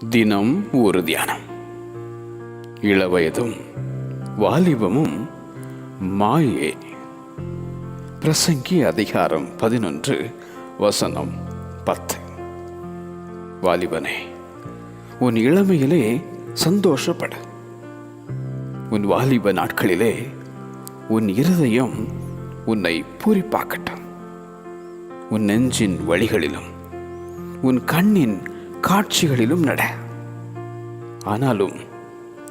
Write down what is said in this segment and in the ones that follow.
தினம் ஒரு தியானம். இளவயதும் வாலிபமும் மாயே. பிரசங்கி அதிகாரம் 11 வசனம் 10. வாலிபனே, உன் இளமையிலே சந்தோஷப்படு. உன் வாலிப நாட்களிலே உன் இருதயம் உன்னை பூரிப்பாக்கட்டும். உன் நெஞ்சின் வழிகளிலும் உன் கண்ணின் காட்சிகளிலும் நட. ஆனாலும்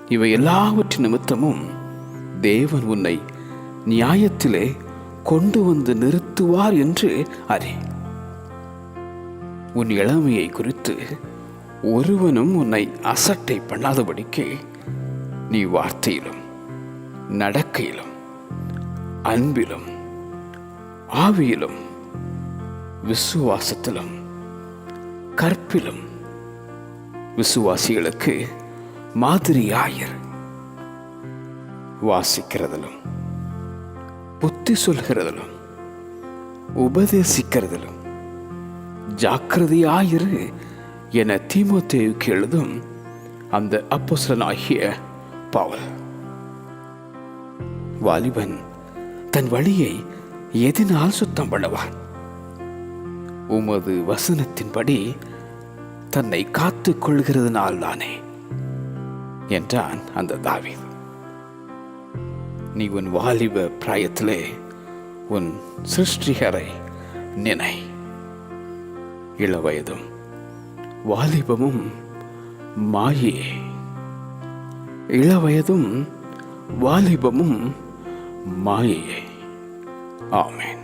இவை எல்லாவற்றின் நிமித்தமும் தேவன் உன்னை நியாயத்திலே கொண்டு வந்து நிறுத்துவார் என்று அறி. உன் இளமையை குறித்து ஒருவனும் உன்னை அசட்டை பண்ணாதபடிக்கு நீ வார்த்தையிலும் நடக்கையிலும் அன்பிலும் ஆவியிலும் விசுவாசத்திலும் கற்பிலும் விசுவாசிகளுக்கு மாதிரியாயிரு. வாசிக்கிறதிலும் புத்தி சொல்கிறதிலும் உபதேசிக்கிறதிலும் ஜாக்கிரதையாயிரு என தீமோத்தேயுக்கு எழுதும் அந்த அப்போஸ்தலனாகிய பவுல். வாலிபன் தன் வழியை எதினால் சுத்தம் பண்ணுவான்? உமது வசனத்தின்படி தன்னை காத்துக் கொள்கிறதுனால் தானே என்றான் அந்த தாவீது. நீ உன் வாலிப பிராயத்திலே உன் சிருஷ்டிகரை நினை. இளவயதும் வாலிபமும் மாயே. இளவயதும் வாலிபமும் மாயே. ஆமென்.